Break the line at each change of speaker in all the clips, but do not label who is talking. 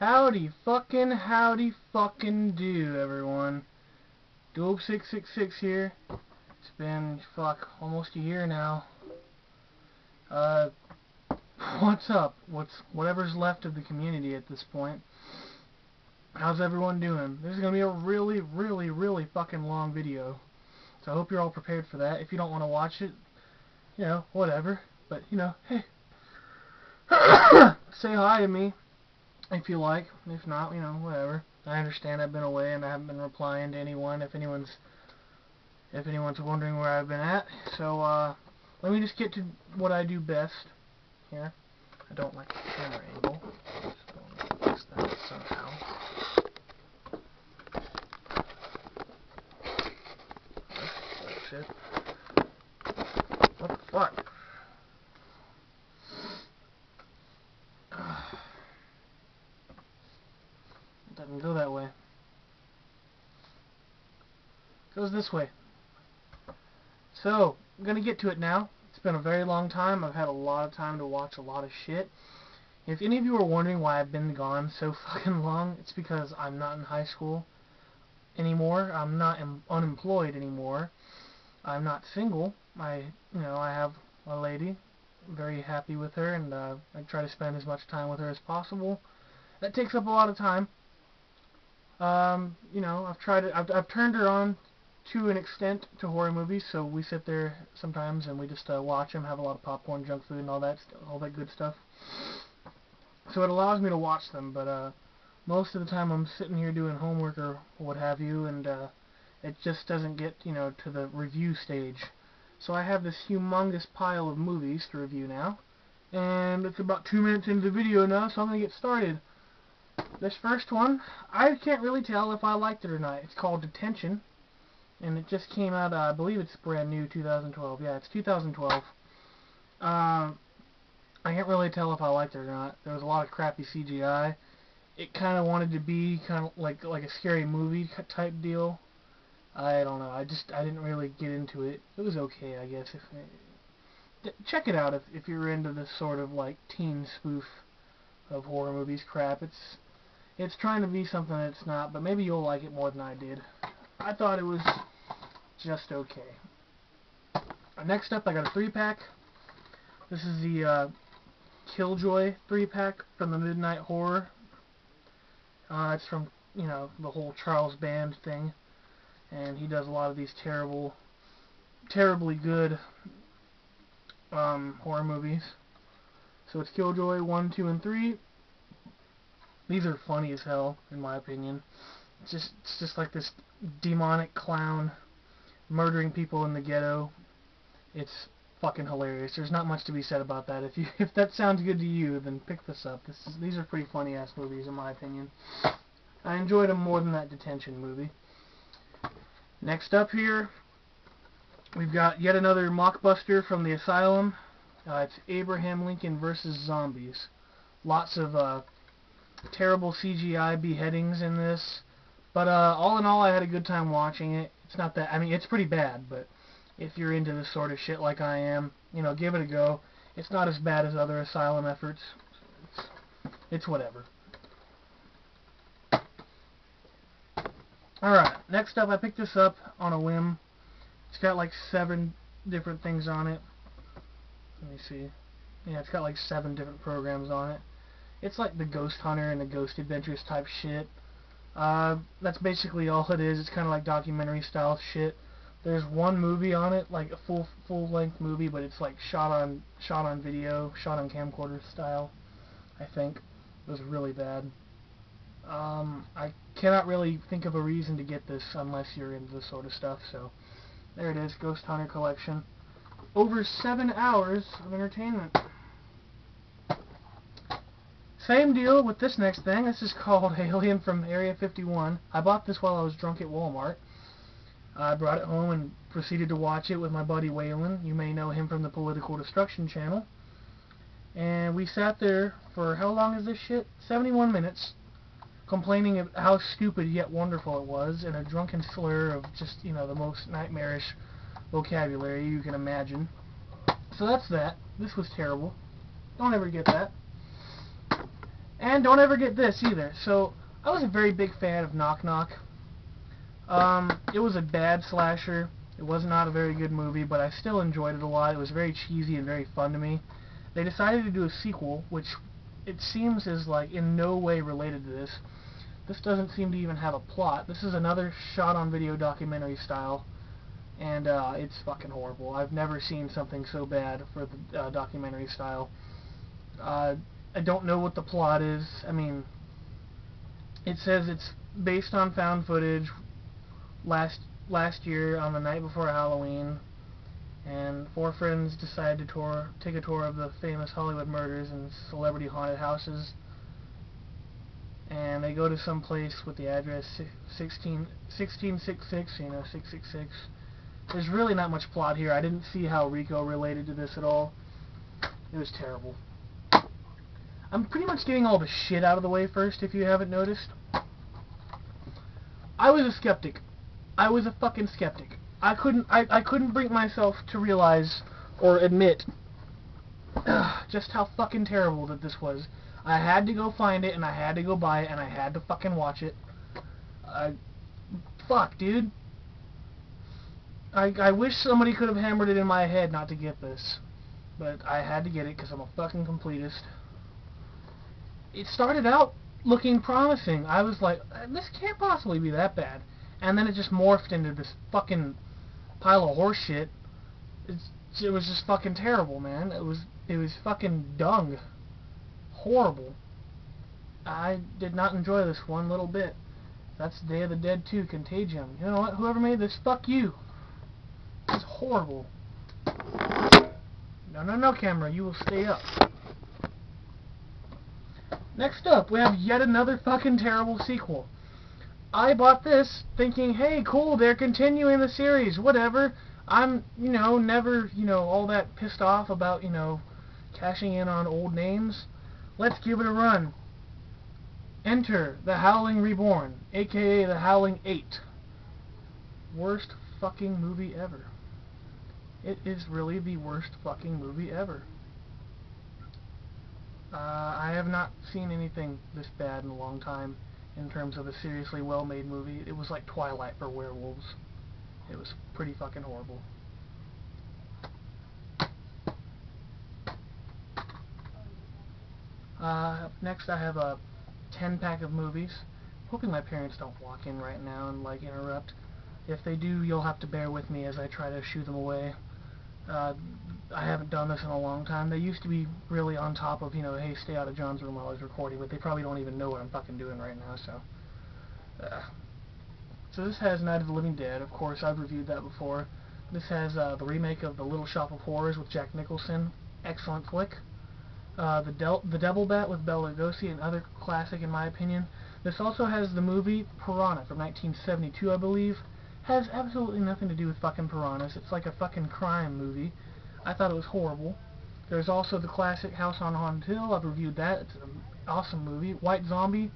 Howdy fucking do, everyone. Dope666 here. It's been, almost a year now. What's up? Whatever's left of the community at this point. How's everyone doing? This is gonna be a really fucking long video. So I hope you're all prepared for that. If you don't want to watch it, you know, whatever. But, you know, hey. Say hi to me if you like. If not, you know, whatever. I understand I've been away and I haven't been replying to anyone if anyone's wondering where I've been at. So let me just get to what I do best here. I don't like the camera angle. Just going to fix that somehow. Oh shit. What the fuck? It doesn't go that way. It goes this way. So, I'm gonna get to it now. It's been a very long time. I've had a lot of time to watch a lot of shit. If any of you are wondering why I've been gone so fucking long, it's because I'm not in high school anymore. I'm not unemployed anymore. I'm not single. I have a lady. I'm very happy with her, and I try to spend as much time with her as possible. That takes up a lot of time. You know, I've turned her on to an extent to horror movies, so we sit there sometimes and we just watch them, have a lot of popcorn, junk food, and all that good stuff. So it allows me to watch them, but most of the time I'm sitting here doing homework or what have you, and it just doesn't get, you know, to the review stage. So I have this humongous pile of movies to review now, and it's about 2 minutes into the video now, so I'm gonna get started. This first one, I can't really tell if I liked it or not. It's called Detention, and it just came out, I believe it's brand new, 2012. Yeah, it's 2012. I can't really tell if I liked it or not. There was a lot of crappy CGI. It kind of wanted to be kind of like a scary movie type deal. I don't know. I didn't really get into it. It was okay, I guess. Check it out if you're into this sort of like teen spoof of horror movies crap. It's trying to be something it's not, but maybe you'll like it more than I did. I thought it was just okay. Next up, I got a 3-pack. This is the Killjoy 3-pack from the Midnight Horror. It's from, you know, the whole Charles Band thing, and he does a lot of these terribly good horror movies. So it's Killjoy 1, 2, and 3. These are funny as hell, in my opinion. It's just like this demonic clown murdering people in the ghetto. It's fucking hilarious. There's not much to be said about that. If that sounds good to you, then pick this up. These are pretty funny ass movies, in my opinion. I enjoyed them more than that Detention movie. Next up here, we've got yet another mockbuster from the Asylum. It's Abraham Lincoln vs. Zombies. Lots of terrible CGI beheadings in this, but all in all, I had a good time watching it. It's not that, I mean, it's pretty bad, but if you're into this sort of shit like I am, you know, give it a go. It's not as bad as other Asylum efforts. It's whatever. Alright, next up, I picked this up on a whim. It's got like 7 different things on it. Let me see. Yeah, it's got like 7 different programs on it. It's like the Ghost Hunter and the Ghost Adventures type shit. That's basically all it is. It's kind of like documentary style shit. There's one movie on it, like a full-length movie, but it's like shot on video, shot on camcorder style, I think. It was really bad. I cannot really think of a reason to get this unless you're into this sort of stuff, so there it is, Ghost Hunter Collection. Over 7 hours of entertainment. Same deal with this next thing. This is called Alien from Area 51. I bought this while I was drunk at Walmart. I brought it home and proceeded to watch it with my buddy Waylon. You may know him from the Political Destruction channel. And we sat there for, how long is this shit? 71 minutes, complaining of how stupid yet wonderful it was, and a drunken slur of just, you know, the most nightmarish vocabulary you can imagine. So that's that. This was terrible. Don't ever get that. And don't ever get this either. So, I was a very big fan of Knock Knock. It was a bad slasher. It was not a very good movie, but I still enjoyed it a lot. It was very cheesy and very fun to me. They decided to do a sequel, which it seems is like in no way related to this. This doesn't seem to even have a plot. This is another shot-on-video documentary style, and it's fucking horrible. I've never seen something so bad for the documentary style. I don't know what the plot is. I mean, it says it's based on found footage last year on the night before Halloween, and 4 friends decide to take a tour of the famous Hollywood murders and celebrity haunted houses. And they go to some place with the address 1666, you know, 666. There's really not much plot here. I didn't see how Rico related to this at all. It was terrible. I'm pretty much getting all the shit out of the way first, if you haven't noticed. I was a skeptic. I was a fucking skeptic. I couldn't bring myself to realize or admit just how fucking terrible that this was. I had to go find it, and I had to go buy it, and I had to fucking watch it. Fuck, dude. I wish somebody could have hammered it in my head not to get this. But I had to get it because I'm a fucking completist. It started out looking promising. I was like, this can't possibly be that bad. And then it just morphed into this fucking pile of horse shit. It was just fucking terrible, man. It was fucking dung. Horrible. I did not enjoy this one little bit. That's Day of the Dead 2, Contagion. You know what? Whoever made this, fuck you. It's horrible. No, camera. You will stay up. Next up, we have yet another fucking terrible sequel. I bought this thinking, hey, cool, they're continuing the series, whatever. I'm, never, all that pissed off about, cashing in on old names. Let's give it a run. Enter The Howling Reborn, aka The Howling 8. Worst fucking movie ever. It is really the worst fucking movie ever. I have not seen anything this bad in a long time in terms of a seriously well-made movie. It was like Twilight for werewolves. It was pretty fucking horrible. Next I have a 10-pack of movies. Hoping my parents don't walk in right now and interrupt. If they do, you'll have to bear with me as I try to shoo them away. I haven't done this in a long time. They used to be really on top of, hey, stay out of John's room while I was recording, but they probably don't even know what I'm fucking doing right now, so. So this has Night of the Living Dead. Of course, I've reviewed that before. This has the remake of The Little Shop of Horrors with Jack Nicholson. Excellent flick. The Devil Bat with Bela Lugosi, another classic in my opinion. This also has the movie Piranha from 1972, I believe. Has absolutely nothing to do with fucking piranhas. It's like a fucking crime movie. I thought it was horrible. There's also the classic House on Haunted Hill. I've reviewed that. It's an awesome movie. White Zombie,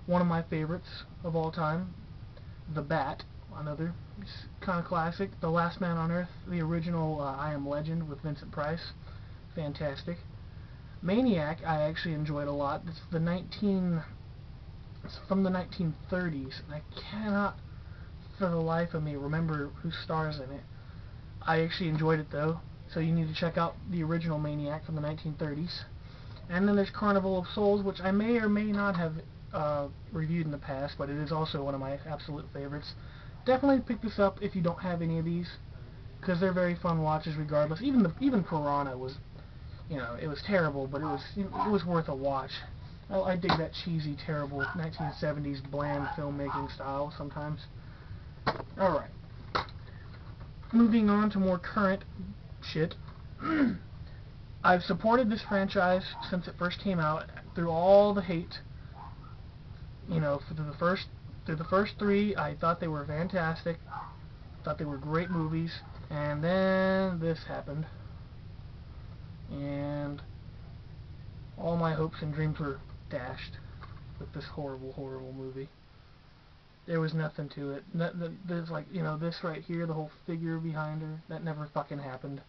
one of my favorites of all time. The Bat, another kind of classic. The Last Man on Earth, the original I Am Legend with Vincent Price. Fantastic. Maniac, I actually enjoyed a lot. It's from the 1930s, and I cannot for the life of me remember who stars in it. I actually enjoyed it though, so you need to check out the original Maniac from the 1930s. And then there's Carnival of Souls, which I may or may not have reviewed in the past, but it is also one of my absolute favorites. Definitely pick this up if you don't have any of these, because they're very fun watches regardless. Even Piranha was, it was terrible, but it was worth a watch. I dig that cheesy, terrible 1970s bland filmmaking style sometimes. Alright. Moving on to more current shit. I've supported this franchise since it first came out, through all the hate. Through the first 3, I thought they were fantastic. Thought they were great movies. And then this happened. And all my hopes and dreams were dashed with this horrible, horrible movie. There was nothing to it. There's this right here, the whole figure behind her, that never fucking happened.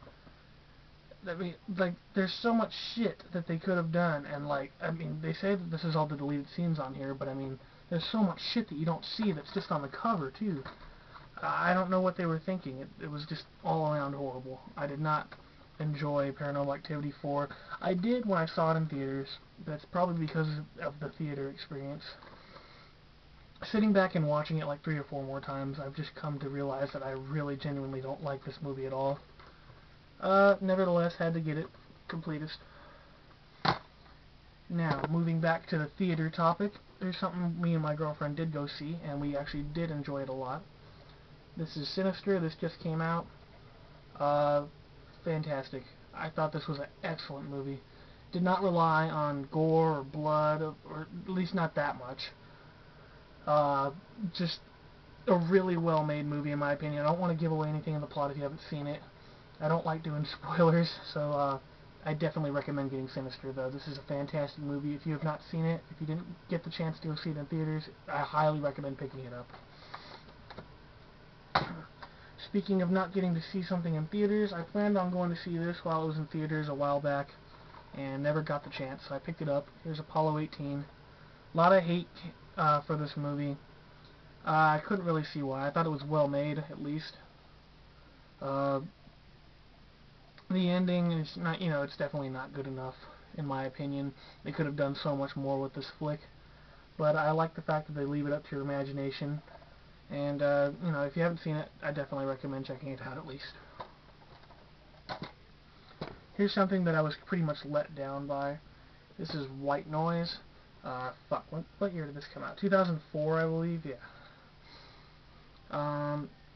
I mean, like, there's so much shit that they could have done, and, like, I mean, they say that this is all the deleted scenes on here, but, I mean, there's so much shit that you don't see that's just on the cover, too. I don't know what they were thinking. It was just all around horrible. I did not enjoy Paranormal Activity 4. I did when I saw it in theaters. That's probably because of the theater experience. Sitting back and watching it like 3 or 4 more times, I've just come to realize that I really genuinely don't like this movie at all. Nevertheless, had to get it completed. Now, moving back to the theater topic, there's something me and my girlfriend did go see, and we actually did enjoy it a lot. This is Sinister. This just came out. Fantastic. I thought this was an excellent movie. Did not rely on gore or blood, or at least not that much. Just a really well-made movie in my opinion. I don't want to give away anything in the plot if you haven't seen it. I don't like doing spoilers, so I definitely recommend getting Sinister, though. This is a fantastic movie. If you have not seen it, if you didn't get the chance to go see it in theaters, I highly recommend picking it up. Speaking of not getting to see something in theaters, I planned on going to see this while it was in theaters a while back, and never got the chance, so I picked it up. Here's Apollo 18. A lot of hate for this movie. I couldn't really see why. I thought it was well made, at least. The ending is not, it's definitely not good enough, in my opinion. They could have done so much more with this flick. But I like the fact that they leave it up to your imagination. And, if you haven't seen it, I definitely recommend checking it out at least. Here's something that I was pretty much let down by. This is White Noise. Fuck, what year did this come out? 2004, I believe, yeah.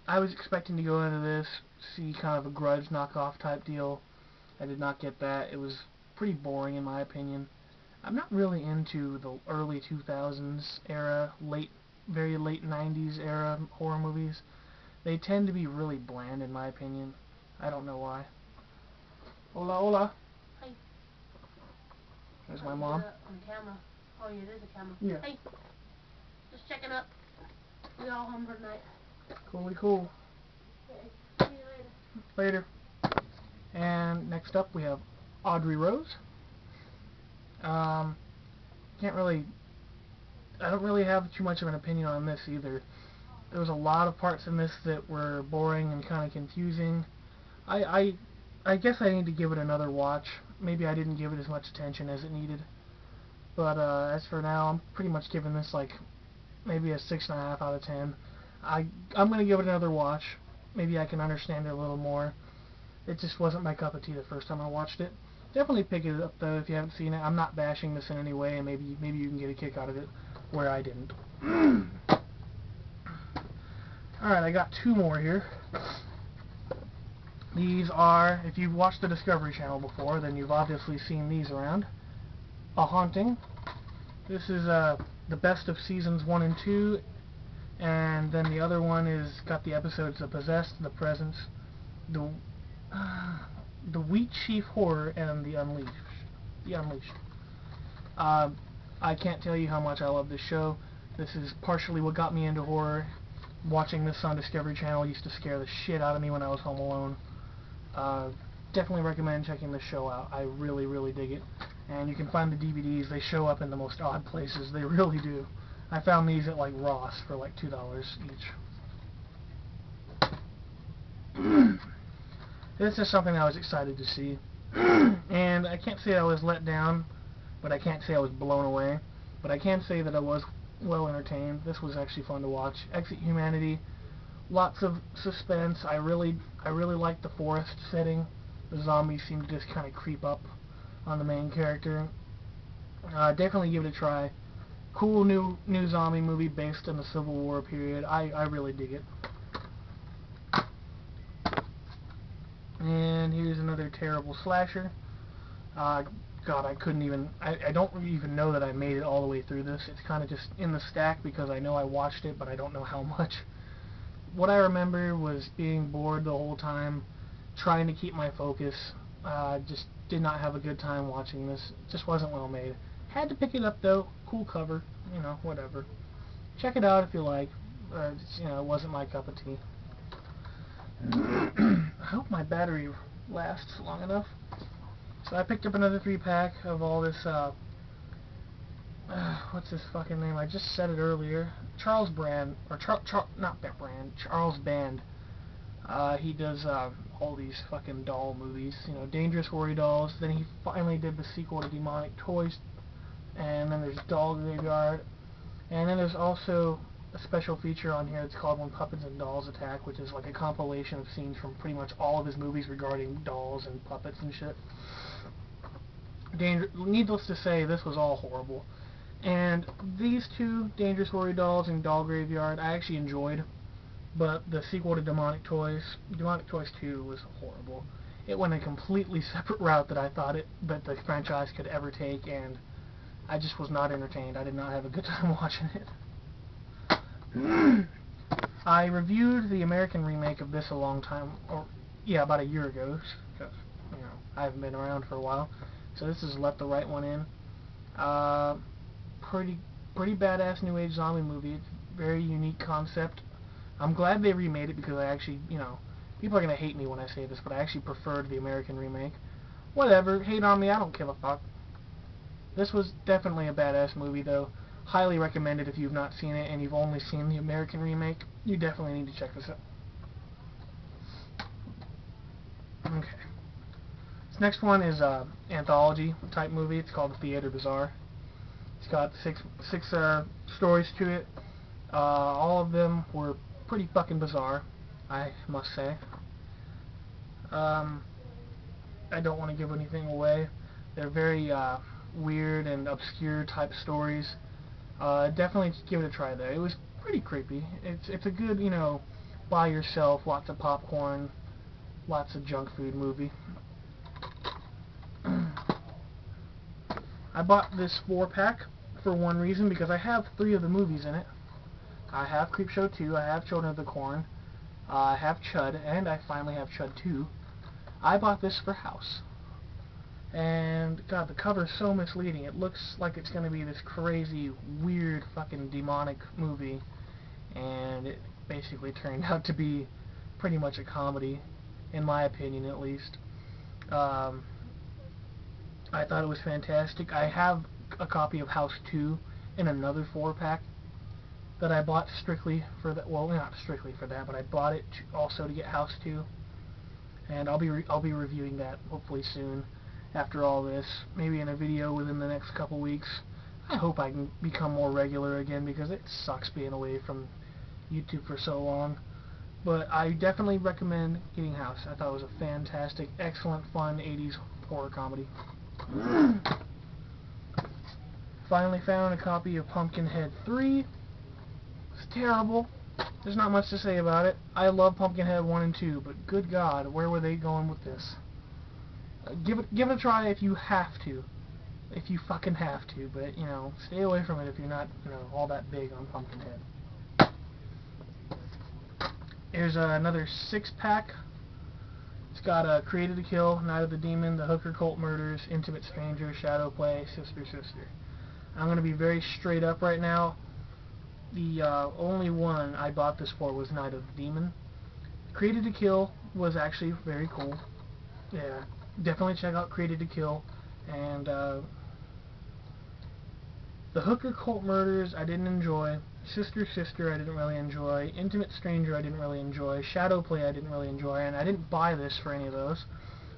I was expecting to go into this, see kind of a Grudge knockoff type deal. I did not get that. It was pretty boring in my opinion. I'm not really into the early 2000s era, very late 90s era horror movies. They tend to be really bland in my opinion. I don't know why. Hola, hola.
Hey.
There's my mom.
On camera. Oh yeah, there's a camera.
Yeah.
Hey. Just checking up. We all home for tonight.
Cool.
Okay. See you later.
Later. And next up we have Audrey Rose. I don't really have too much of an opinion on this either. There was a lot of parts in this that were boring and kind of confusing. I guess I need to give it another watch. Maybe I didn't give it as much attention as it needed. But as for now, I'm pretty much giving this like maybe a 6.5 out of 10. I'm going to give it another watch. Maybe I can understand it a little more. It just wasn't my cup of tea the first time I watched it. Definitely pick it up though if you haven't seen it. I'm not bashing this in any way, and maybe you can get a kick out of it where I didn't. Alright, I got 2 more here. These are, if you've watched the Discovery Channel before, then you've obviously seen these around. A Haunting. This is the best of seasons 1 and 2, and then the other one is got the episodes The Possessed, The Presence, The Wheat Sheaf Horror, and The Unleashed. I can't tell you how much I love this show. This is partially what got me into horror. Watching this on Discovery Channel used to scare the shit out of me when I was home alone. Definitely recommend checking this show out. I really, really dig it. And you can find the DVDs. They show up in the most odd places. They really do. I found these at like Ross for like $2 each. This is something I was excited to see. And I can't say I was let down, but I can't say I was blown away. But I can say that I was well entertained. This was actually fun to watch. Exit Humanity. Lots of suspense. I really liked the forest setting. The zombies seem to just kind of creep up on the main character. Definitely give it a try. Cool new zombie movie based in the Civil War period. I really dig it. And here's another terrible slasher. God, I couldn't even, I don't even know that I made it all the way through this. It's kind of just in the stack because I know I watched it, but I don't know how much. What I remember was being bored the whole time, trying to keep my focus. Just did not have a good time watching this. It just wasn't well made. Had to pick it up though. Cool cover, whatever. Check it out if you like. It wasn't my cup of tea. I hope my battery lasts long enough. So I picked up another 3-pack of all this, what's his fucking name? I just said it earlier. Charles Band, or not Brand, Charles Band. He does all these fucking doll movies, you know, Dangerous Worry Dolls. Then he finally did the sequel to Demonic Toys, and then there's Doll Graveyard, and then there's also a special feature on here. It's called When Puppets and Dolls Attack, which is like a compilation of scenes from pretty much all of his movies regarding dolls and puppets and shit. Needless to say, this was all horrible. And these two, Dangerous Worry Dolls and Doll Graveyard, I actually enjoyed. But the sequel to Demonic Toys 2, was horrible. It went a completely separate route that I thought that the franchise could ever take, and I just was not entertained. I did not have a good time watching it. I reviewed the American remake of this a long time, about a year ago, because, you know, I haven't been around for a while. So this is Let the Right One In. Pretty badass new age zombie movie. It's a very unique concept. I'm glad they remade it, because I actually, you know, people are going to hate me when I say this, but I actually preferred the American remake. Whatever, hate on me, I don't give a fuck. This was definitely a badass movie, though. Highly recommended if you've not seen it and you've only seen the American remake. You definitely need to check this out. Okay. This next one is an anthology type movie. It's called The Theater Bazaar. It's got six stories to it. All of them were pretty fucking bizarre, I must say. I don't want to give anything away. They're very weird and obscure type stories. Definitely give it a try though. It was pretty creepy. It's a good, you know, by yourself, lots of popcorn, lots of junk food movie. I bought this 4-pack for one reason, because I have 3 of the movies in it. I have Creepshow 2, I have Children of the Corn, I have Chud, and I finally have Chud 2. I bought this for House. And, God, the cover's so misleading. It looks like it's going to be this crazy, weird, fucking demonic movie. And it basically turned out to be pretty much a comedy, in my opinion at least. I thought it was fantastic. I have a copy of House 2 in another 4-pack that I bought strictly for that. Well, not strictly for that, but I bought it also to get House 2, and I'll be reviewing that hopefully soon. After all this, maybe in a video within the next couple weeks. I hope I can become more regular again, because it sucks being away from YouTube for so long. But I definitely recommend getting House. I thought it was a fantastic, excellent, fun 80s horror comedy. Finally found a copy of Pumpkinhead 3. It's terrible. There's not much to say about it. I love Pumpkinhead 1 and 2, but good God, where were they going with this? Give it a try if you have to. If you fucking have to, but, you know, stay away from it if you're not, you know, all that big on Pumpkinhead. Here's another 6-pack. It's got Created to Kill, Night of the Demon, The Hooker Cult Murders, Intimate Stranger, Shadow Play, Sister Sister. I'm going to be very straight up right now. The only one I bought this for was Night of the Demon. Created to Kill was actually very cool. Yeah, definitely check out Created to Kill. And The Hooker Cult Murders I didn't enjoy. Sister Sister I didn't really enjoy. Intimate Stranger I didn't really enjoy. Shadow Play I didn't really enjoy. And I didn't buy this for any of those.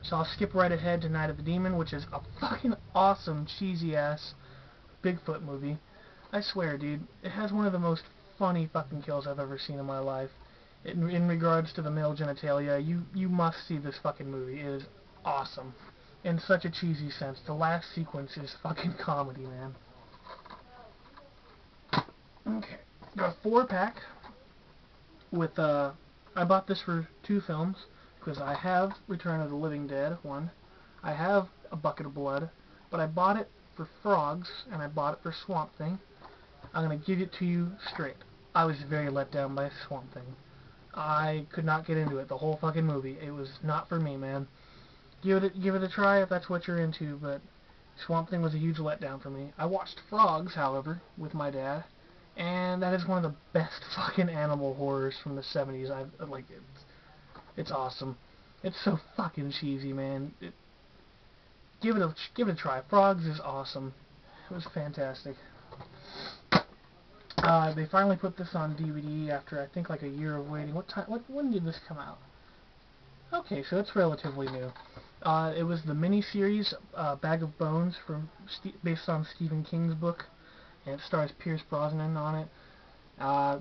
So I'll skip right ahead to Night of the Demon, which is a fucking awesome, cheesy-ass Bigfoot movie. I swear, dude, it has one of the most funny fucking kills I've ever seen in my life. In regards to the male genitalia, you must see this fucking movie. It is awesome. In such a cheesy sense. The last sequence is fucking comedy, man. Okay. Got a 4-pack with, I bought this for 2 films, because I have Return of the Living Dead 1. I have A Bucket of Blood, but I bought it for Frogs, and I bought it for Swamp Thing. I'm going to give it to you straight. I was very let down by Swamp Thing. I could not get into it the whole fucking movie. It was not for me, man. Give it a try if that's what you're into, but Swamp Thing was a huge letdown for me. I watched Frogs, however, with my dad, and that is one of the best fucking animal horrors from the 70s. It's awesome. It's so fucking cheesy, man. Give it a try. Frogs is awesome. It was fantastic. They finally put this on DVD after I think like a year of waiting. When did this come out? Okay, so it's relatively new. It was the miniseries Bag of Bones based on Stephen King's book, and it stars Pierce Brosnan on it.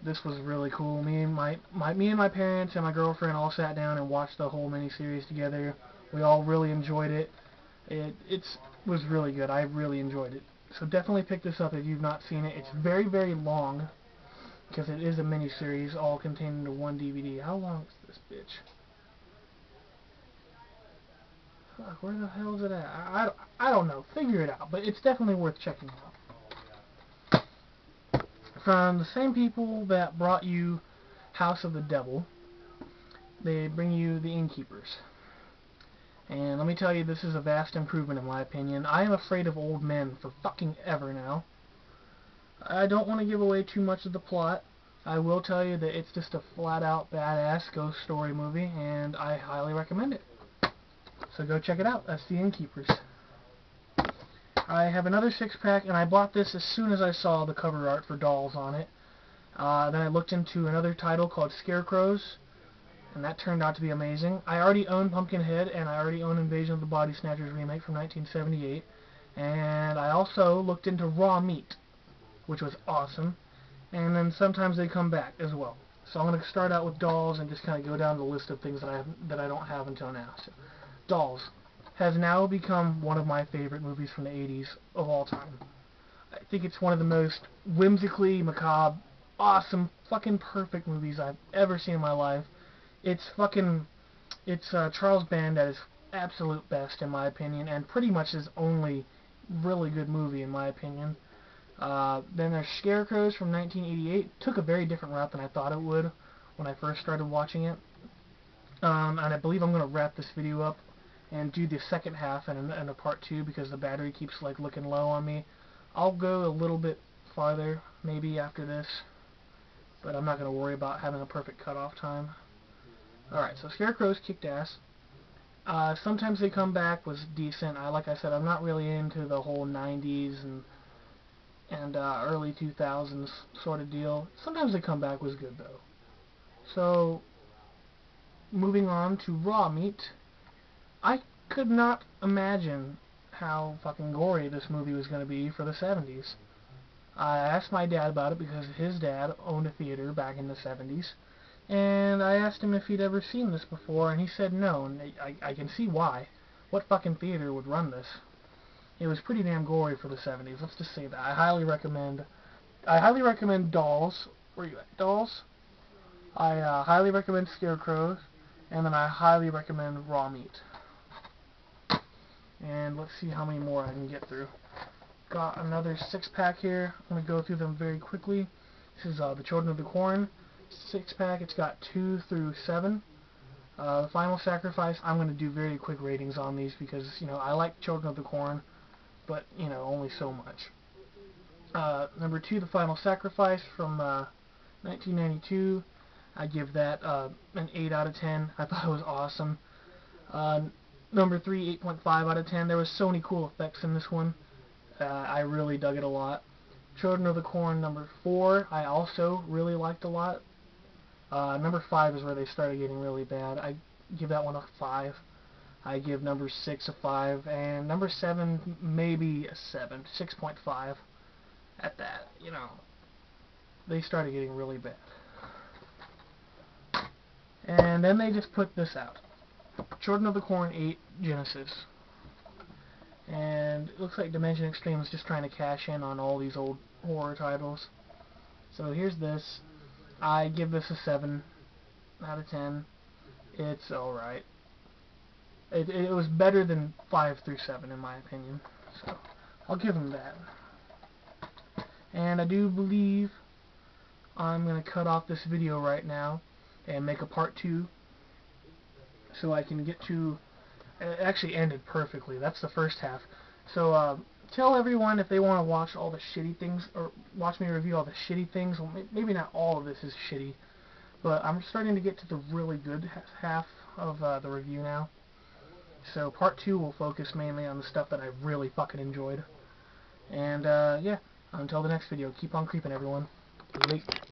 This was really cool. Me and my parents and my girlfriend all sat down and watched the whole miniseries together. We all really enjoyed it. It was really good. I really enjoyed it. So definitely pick this up if you've not seen it. It's very, very long because it is a miniseries all contained into one DVD. How long is this bitch? Fuck, where the hell is it at? I don't know. Figure it out. But it's definitely worth checking out. From the same people that brought you House of the Devil, they bring you the Innkeepers. And let me tell you, this is a vast improvement in my opinion. I am afraid of old men for fucking ever now. I don't want to give away too much of the plot. I will tell you that it's just a flat-out badass ghost story movie, and I highly recommend it. So go check it out. That's the Innkeepers. I have another 6-pack, and I bought this as soon as I saw the cover art for Dolls on it. Then I looked into another title called Scarecrows, and that turned out to be amazing. I already own Pumpkinhead, and I already own Invasion of the Body Snatchers remake from 1978. And I also looked into Raw Meat, which was awesome. And then sometimes they come back as well. So I'm going to start out with Dolls and just kind of go down the list of things that I don't have until now. So, Dolls has now become one of my favorite movies from the 80s of all time. I think it's one of the most whimsically macabre, awesome, fucking perfect movies I've ever seen in my life. It's Charles Band at his absolute best, in my opinion, and pretty much his only really good movie, in my opinion. Then there's Scarecrows from 1988. Took a very different route than I thought it would when I first started watching it. And I believe I'm going to wrap this video up and do the second half and a part 2 because the battery keeps like looking low on me. I'll go a little bit farther maybe after this, but I'm not going to worry about having a perfect cutoff time. Alright, so Scarecrows kicked ass. Sometimes They Come Back was decent. Like I said, I'm not really into the whole 90s and early 2000s sort of deal. Sometimes They Come Back was good, though. So, moving on to Raw Meat. I could not imagine how fucking gory this movie was going to be for the 70s. I asked my dad about it because his dad owned a theater back in the 70s. And I asked him if he'd ever seen this before, and he said no, and I can see why. What fucking theater would run this? It was pretty damn gory for the 70s, let's just say that. I highly recommend Dolls. Where you at? Dolls? I highly recommend Scarecrows, and then I highly recommend Raw Meat. And let's see how many more I can get through. Got another 6-pack here. I'm going to go through them very quickly. This is The Children of the Corn 6-pack. It's got 2 through 7. The Final Sacrifice, I'm going to do very quick ratings on these because, I like Children of the Corn, but, only so much. Number 2, The Final Sacrifice from 1992. I give that an 8 out of 10. I thought it was awesome. Number 3, 8.5 out of 10. There was so many cool effects in this one. I really dug it a lot. Children of the Corn number 4, I also really liked a lot. Number 5 is where they started getting really bad. I give that one a 5. I give number 6 a 5, and number 7 maybe a 7, 6.5 at that. They started getting really bad. And then they just put this out. Children of the Corn 8 Genesis. And it looks like Dimension Extreme is just trying to cash in on all these old horror titles. So here's this. I give this a 7 out of 10. It's alright. It was better than 5 through 7 in my opinion. So I'll give them that. And I do believe I'm going to cut off this video right now and make a part 2 so I can get to... It actually ended perfectly. That's the first half. So tell everyone if they want to watch all the shitty things, or watch me review all the shitty things. Well, maybe not all of this is shitty, but I'm starting to get to the really good half of the review now. So part 2 will focus mainly on the stuff that I really fucking enjoyed. And yeah, until the next video, keep on creeping, everyone. Late.